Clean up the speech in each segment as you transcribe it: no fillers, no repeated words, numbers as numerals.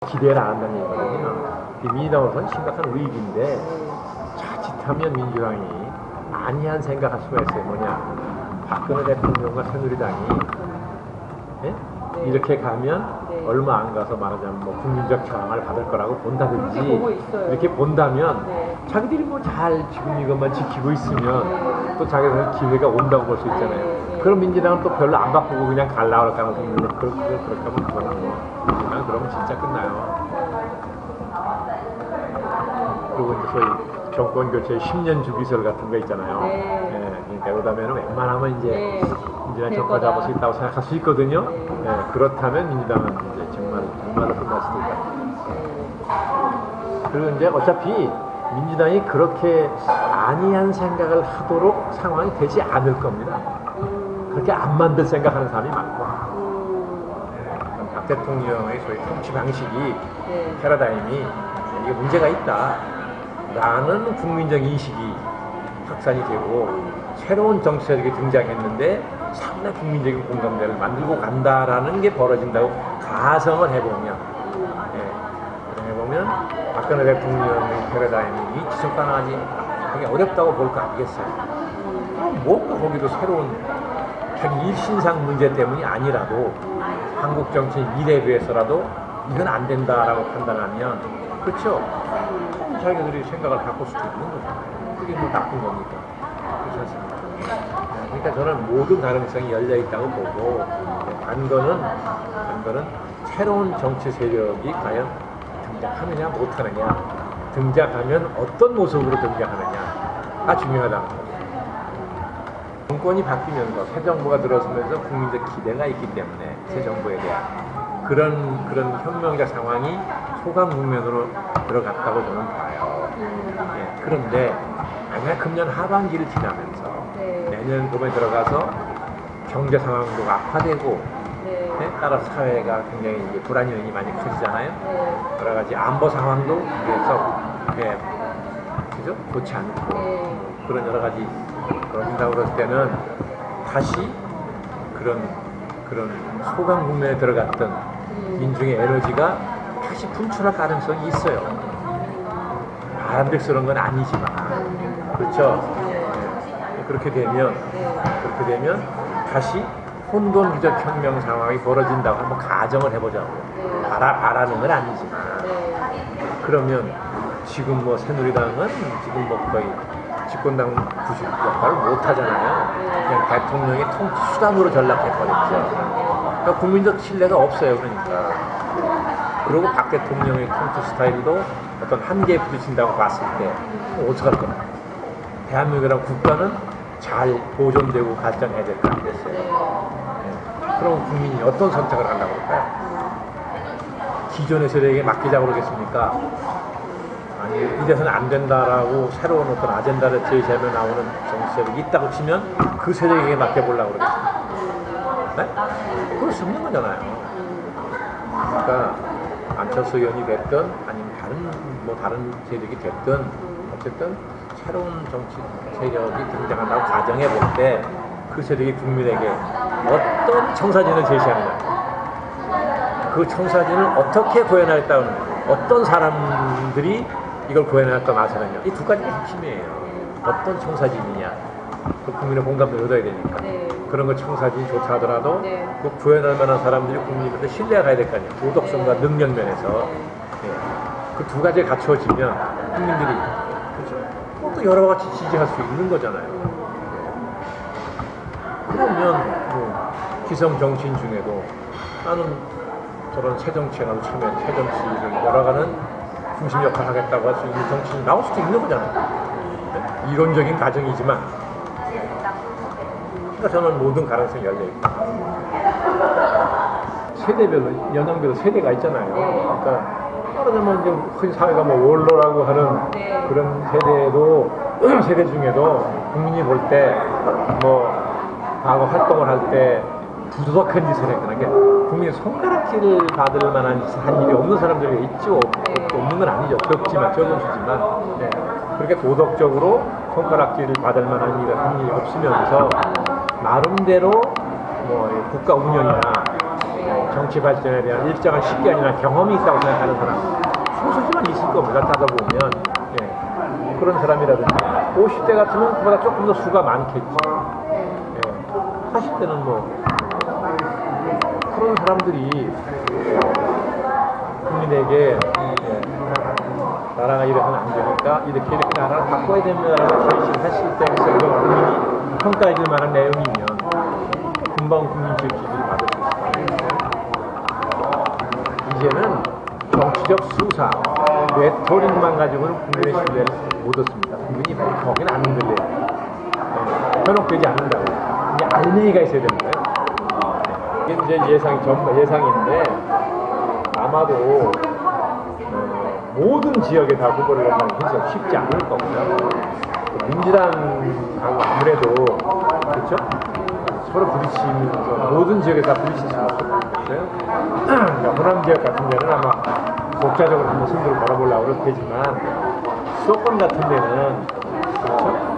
기대를 안 한다는 얘기거든요. 이 민주당으로서는 심각한 위기인데 자칫하면 민주당이 안이한 생각할 수가 있어요. 뭐냐, 박근혜 대통령과 새누리당이 이렇게 가면 얼마 안 가서 말하자면 뭐 국민적 저항을 받을 거라고 본다든지 이렇게 본다면 자기들이 뭐 잘 지금 이것만 지키고 있으면 또 자기들 기회가 온다고 볼 수 있잖아요. 그럼 민주당은 또 별로 안 바꾸고 그냥 갈라 그럴 가능성이 있는데 그렇게 하면 그거는 뭐 민주당 그러면 진짜 끝나요. 그리고 이제 소위 정권 교체 10년 주기설 같은 거 있잖아요. 그러니까 그러다면 웬만하면 이제 민주당 정권 잡을 수 있다고 생각할 수 있거든요. 그렇다면 민주당은 이제 정말로 끝날 수도 있다. 그리고 이제 어차피 민주당이 그렇게 안이한 생각을 하도록 상황이 되지 않을 겁니다. 그렇게 안 만들 생각하는 사람이 많고, 박 대통령의 소위 통치 방식이 패러다임이 이게 문제가 있다 라는 국민적 인식이 확산이 되고 새로운 정치세력이 등장했는데 상당히 국민적인 공감대를 만들고 간다라는 게 벌어진다고 가정을 해보면 박근혜 대통령의 패러다임이 지속 가능하지 하기 어렵다고 볼 거 아니겠어요. 그럼 뭔가 거기도 새로운 자기 일신상 문제 때문이 아니라도 한국 정치의 미래에 위해서라도 이건 안 된다라고 판단하면, 그렇죠? 자기들이 생각을 바꿀 수도 있는 거잖아요. 그게 뭐 나쁜 겁니까? 그렇지 않습니까? 그러니까 저는 모든 가능성이 열려 있다고 보고, 관건은 새로운 정치 세력이 과연 등장하느냐 못하느냐, 등장하면 어떤 모습으로 등장하느냐가 중요하다는 거죠. 정권이 바뀌면서 새 정부가 들어서면서 국민적 기대가 있기 때문에 새 정부에 대한 그런 혁명적 상황이 소강 국면으로 들어갔다고 저는 봐요. 그런데 만약 금년 하반기를 지나면서 내년 봄에 들어가서 경제 상황도 악화되고 따라서 사회가 굉장히 이제 불안 요인이 많이 커지잖아요. 여러 가지 안보 상황도 그래서 그죠? 좋지 않고 그런 여러 가지 그런다고 그럴 때는 다시 그런 소강 국면에 들어갔던 민중의 에너지가 다시 분출할 가능성이 있어요. 바람직스러운 건 아니지만, 그렇죠? 그렇게 되면 다시 혼돈기적 혁명 상황이 벌어진다고 한번 가정을 해보자고요. 바라는 건 아니지만, 그러면 지금 뭐 새누리당은 지금 뭐 거의 집권당 구식 역할을 못 하잖아요. 그냥 대통령의 통치 수단으로 전락해버렸죠. 그러니까 국민적 신뢰가 없어요. 그러니까. 그리고 박 대통령의 통치 스타일도 어떤 한계에 부딪힌다고 봤을 때 어떡할 거냐. 대한민국이라는 국가는 잘 보존되고 발전해야 될 거 아니겠어요. 그럼 국민이 어떤 선택을 하려고 할까요? 기존의 세력에게 맡기자고 그러겠습니까? 아니, 이래서는 안 된다라고 새로운 어떤 아젠다를 제시하며 나오는 정치 세력이 있다고 치면 그 세력에게 맡겨보려고 그러겠습니까? 네? 그럴 수 없는 거잖아요. 그러니까 안철수 의원이 됐든 아니면 다른 세력이 됐든 어쨌든 새로운 정치 세력이 등장한다고 가정해 볼 때 그 세력이 국민에게 어떤 청사진을 제시하느냐, 그 청사진을 어떻게 구현하겠다는, 어떤 사람들이 이걸 구현하겠다 나서느냐, 이 두 가지가 핵심이에요. 어떤 청사진이냐, 그 국민의 공감대를 얻어야 되니까. 그런 거 청사진이 좋다 하더라도 그 구현할 만한 사람들이 국민한테 신뢰가 가야 될 거 아니에요. 도덕성과 능력 면에서. 그 두 가지가 갖춰지면 국민들이, 그렇죠? 또 여러 가지 지지할 수 있는 거잖아요. 그러면 뭐 기성 정치인 중에도 나는 저런 새 정치에 나도 참여해, 새 정치를 열어가는 중심 역할을 하겠다고 할 수 있는 정치인이 나올 수도 있는 거잖아요. 이론적인 가정이지만, 그러니까 저는 모든 가능성이 열려있다. 세대별로, 연령별로 세대가 있잖아요. 그러니까 말하자면 이제 흔히 사회가 뭐 원로라고 하는 그런 세대 중에도 국민이 볼 때 뭐 과거 활동을 할 때 부도덕한 짓을 했거나, 국민의 손가락질을 받을 만한 짓을 한 일이 없는 사람들이 있죠. 없는 건 아니죠. 적지만, 적은 수지만. 그렇게 도덕적으로 손가락질을 받을 만한 일을 한 일이 없으면서 나름대로 뭐 국가 운영이나 정치 발전에 대한 일정한 시간이나 경험이 있다고 생각하는 사람 소수지만 있을 겁니다. 따져보면 그런 사람이라든지 50대 같으면 그보다 조금 더 수가 많겠지. 40대는 뭐 그런 사람들이 국민에게 나라가 이래서는 안 되니까 이렇게 나라를 바꿔야 된다라고 결심했을 때 그런 국민이 평가해줄 만한 내용이면 금방 국민적 지지를 받을 수 있습니다. 이제는 정치적 수사, 레토릭만 가지고는 국민의 신뢰를 못 얻습니다. 국민이 거기는 안 흔들려요. 현혹되지 않는다고. 이제 알맹이가 있어야 되는 거예요. 이게 이제 예상인데 아마도 모든 지역에 다 후보를 내는 게 쉽지 않을 거고요. 민주당하고 아무래도 그렇죠? 서로 부딪히면서 모든 지역에 다 부딪힐 수는 없을 것 같아요. 그러니까 호남 지역 같은 데는 아마 독자적으로 한번 승부를 걸어보려고 그럴 테지만 수도권 같은 데는 그렇죠?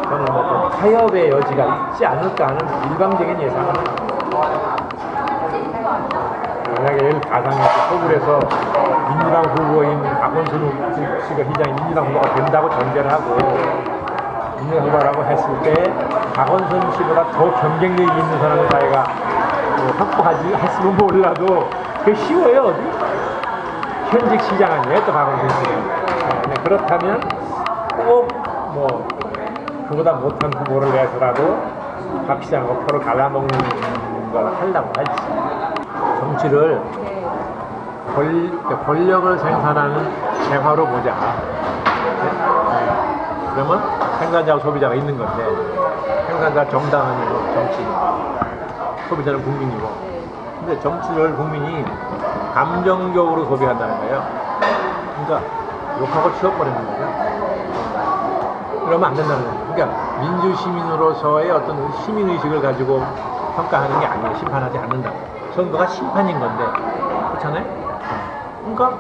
저는 뭐 타협의 여지가 있지 않을까 하는 일방적인 예상을 합니다. 만약에 예를 가상해서 서울에서 민주당 후보인 박원순 씨가 시장이 민주당 후보가 된다고 전제를 하고 민주당 후보라고 했을 때 박원순 씨보다 더 경쟁력이 있는 사람을 사회가 확보하지 했으면 몰라도 그게 쉬워요. 어디? 현직 시장 아니에요 또 박원순 씨는. 그렇다면 꼭 뭐 그보다 못한 후보를 내서라도 박 시장하고 표를 갈라먹는 걸 하려고 할지. 정치를 권력을 생산하는 재화로 보자. 그러면 생산자와 소비자가 있는 건데 생산자 정당은 정치, 소비자는 국민이고. 근데 정치를 국민이 감정적으로 소비한다는 거예요. 그러니까 욕하고 치워버리는 거죠. 그러면 안 된다는 거예요. 그러니까 민주시민으로서의 어떤 시민의식을 가지고 평가하는 게 아니에요. 심판하지 않는다고. 선거가 심판인 건데 그렇잖아요? 그러니까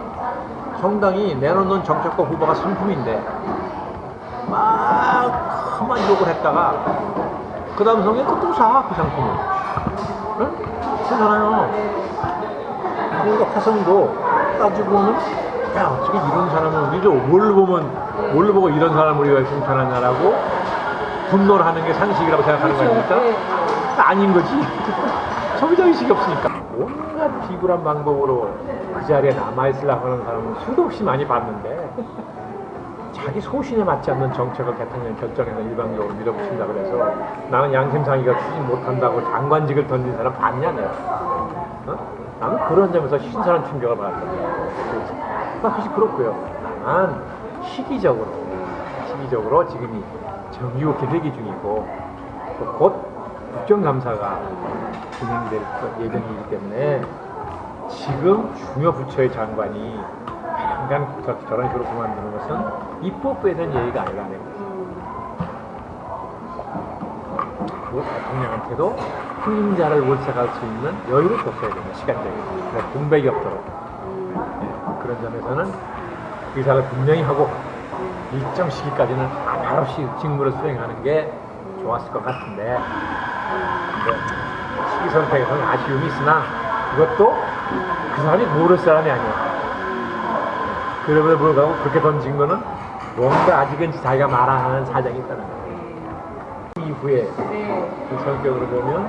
정당이 내놓는 정책과 후보가 상품인데 막 그만 욕을 했다가 그 다음 선거에 또 사 그 상품을. 응? 그렇잖아요. 그러니까 화성도 따지고는 야 어떻게 이런 사람을 우리죠? 뭘로 보고 이런 사람을 우리가 칭찬하냐라고 분노를 하는 게 상식이라고 생각하는 거니까 아닌 거지. 소비자의식이 없으니까 온갖 비굴한 방법으로 그 자리에 남아있으려고 하는 사람은 수도 없이 많이 봤는데 자기 소신에 맞지 않는 정책을 대통령이 결정해서 일방적으로 밀어붙인다 그래서 나는 양심상의가 추진 못한다고 장관직을 던진 사람 봤냐 내가. 나는 그런 점에서 신선한 충격을 받았거든요. 사실 그렇고요. 난 시기적으로 지금이 정기국회 회기 중이고 또 곧 국정감사가 진행될 예정이기 때문에 지금 중요 부처의 장관이 약간 저런 식으로 그만두는 것은 입법부에 대한 예의가 아니라는 거죠. 그리고 대통령한테도 후임자를 몰색할 수 있는 여유를 줬어야 됩니다. 시간적으로. 공백이 없도록. 그런 점에서는 의사를 분명히 하고 일정 시기까지는 말없이 직무를 수행하는 게 좋았을 것 같은데 시기 선택에서는 아쉬움이 있으나 그것도 그 사람이 모를 사람이 아니에요. 그럼에도 불구하고 그렇게 던진 거는 뭔가 아직은 자기가 말하는 사정이 있다는 거예요. 이후에 그 성격으로 보면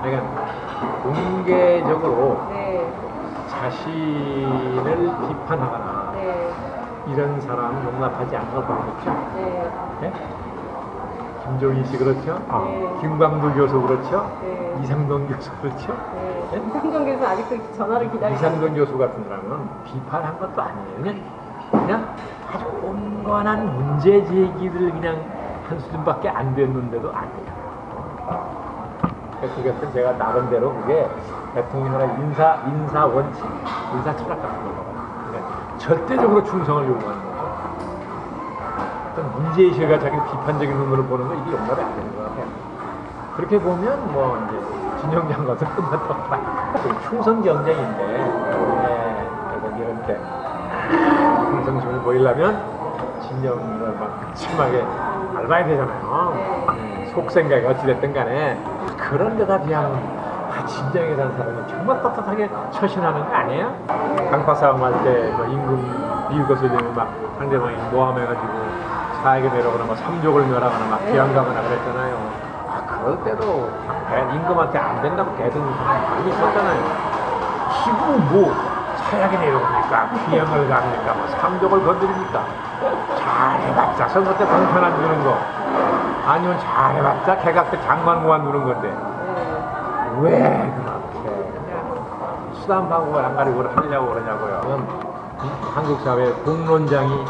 약간 공개적으로 자신을 비판하거나 이런 사람은 용납하지 않는 걸 보겠죠. 네? 김종인 씨 그렇죠? 김광두 교수 그렇죠? 이상돈 교수 그렇죠? 이상돈 교수 아직도 전화를 기다리고 이상돈 교수 같은 사람은 비판한 것도 아니에요. 그냥 아주 꼼꼼한 문제 제기를 그냥 한 수준밖에 안 됐는데도 아니에요. 그것은 제가 나름대로 그게 대통령이나 인사 원칙, 인사 철학 같은 거예요. 그러니까 절대적으로 충성을 요구하는 거죠. 어떤 문제의식을 자기 비판적인 눈으로 보는 거 이게 용납이 안 되는 것 같아요. 그렇게 보면 뭐 이제 진영 장관도 끝났다. 충성 경쟁인데 그래서 이렇게 충성심을 보이려면 진영을 막 심하게 밟아야 되잖아요. 속 생각이 어찌됐든 간에 그런 데다 비하면 진정에 산 사람은 정말 떳떳하게 처신하는 거 아니에요? 강파 싸움 할때 임금 미국에서 막 상대방이 모함해가지고 사에게 내려오거나 막 삼족을 멸하거나 막 기양가거나 그랬잖아요. 그럴 때도 임금한테 안 된다고 대든 사람 많이 있었잖아요. 지금 뭐 사약에 내려옵니까? 기양을 갑니까? 뭐 삼족을 건드립니까? 잘해봤자 선거 때 공천 안 주는 거 아니면 잘해봤자 개각 때 장관 그만두는 건데 왜 그렇게 그냥 수단 방법을 안 가리고 하려고 그러냐고요. 한국 사회에 공론장이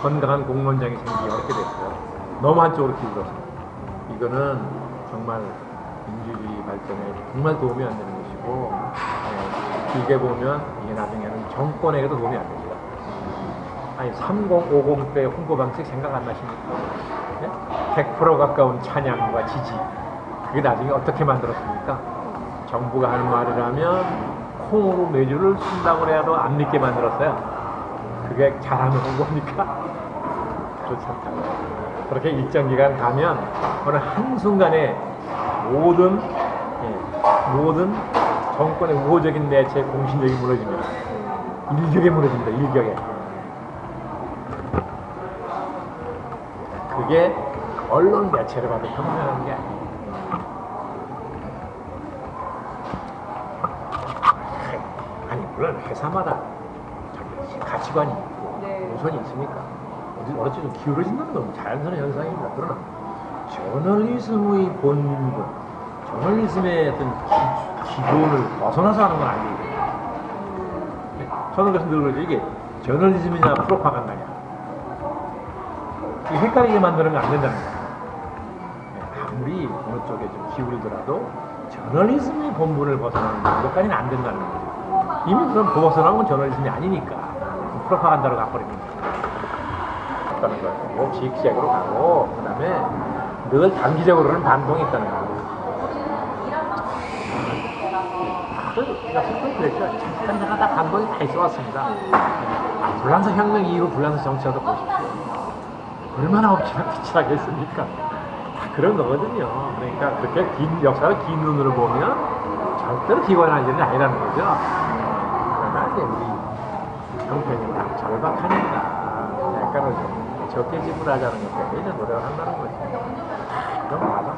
건강한 공론장이 생기기 어렵게 됐어요. 너무 한쪽으로 기울어서 이거는 정말 민주주의 발전에 정말 도움이 안 되는 것이고 길게 보면 이게 나중에는 정권에게도 도움이 안 됩니다. 아니 3050 때 홍보 방식 생각 안 나십니까? 네? 100% 가까운 찬양과 지지 그게 나중에 어떻게 만들었습니까? 정부가 하는 말이라면 콩으로 매주를 쓴다고 해도 안 믿게 만들었어요. 그게 잘하는 홍보입니까? 그렇지 않다. 그렇게 일정 기간 가면 어느 한순간에 모든 정권의 우호적인 매체의 공신력이 무너집니다. 일격에 무너집니다. 일격에. 그게 언론 매체를 봐도 평등한 게 아니에요. 아니 물론 회사마다 자기 가치관이 있고 노선이 있으니까 어찌 좀 기울어진다는 건 자연스러운 현상입니다. 그러나 저널리즘의 본분, 저널리즘의 어떤 기본을 벗어나서 하는 건 아니에요. 저는 그래서 늘 그러죠. 이게 저널리즘이냐 프로파간다냐. 이게 헷갈리게 만드는 건 안 된다는 거예요. 아무리 어느 쪽에 좀 기울더라도 저널리즘의 본분을 벗어나는 것까지는 안 된다는 거죠. 이미 그럼 벗어나는 건 저널리즘이 아니니까 프로파간다로 가버립니다. 있다는 거예요. 뭐 지식적으로 가고 그다음에 늘 단기적으로는 반동이 있다는 거예요. 그랬죠. 잠깐 다 반동이 다 있어왔습니다. 불란서 혁명 이후 불란서 정치화도 보십시오. 얼마나 엎치락뒤치락했습니까? 다 그런 거거든요. 그러니까 그렇게 긴 역사를 긴 눈으로 보면 절대로 기관할 일은 아니라는 거죠. 그러나 이제 우리 형편이 다 절박하니까 약간은 좀 적게 지불하자는 것 때문에 이런 노력을 한다는 거죠. 그럼 맞아.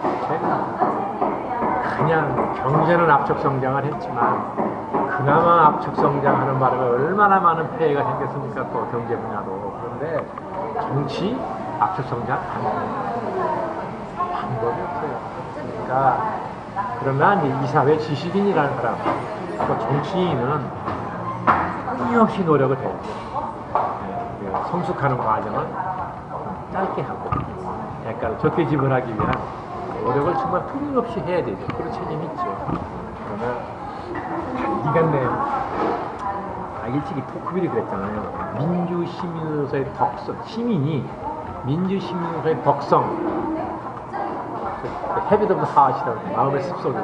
그냥 경제는 압축 성장을 했지만 그나마 압축 성장하는 바람에 얼마나 많은 폐해가 생겼습니까? 또 경제 분야도. 그런데 정치 압축 성장 안 돼요. 방법이 없어요. 그러니까 그러나 이제 이 사회 지식인이라는 사람, 또 정치인은 끊임없이 노력을 해야죠. 성숙하는 과정은 짧게 하고 약간 적게 지불하기 위한 노력을 정말 끊임없이 해야 되죠. 그런 책임이 있죠. 그러나 단기간 일찍이 토크빌이 그랬잖아요. 민주시민으로서의 덕성, 시민이 민주시민으로서의 덕성, 헤비드 오브 하시라고 마음의 습속이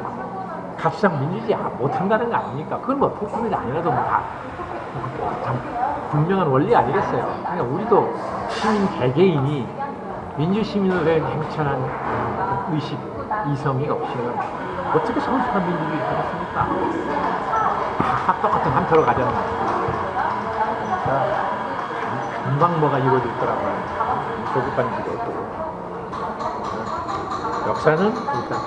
값상 민주주의 못한다는 거 아닙니까? 그건 뭐 토크빌이 아니라도 다 분명한 원리 아니겠어요? 그러니까 우리도 시민 개개인이 민주시민으로의 냉철한 의식, 이성이 없이는 어떻게 성숙한 민주주의를 하겠습니까? 다 똑같은 한터로 가자는 거예요. 그러니까 금방 뭐가 이루어질 거라고 하는 조급한 기대고 역사는 일단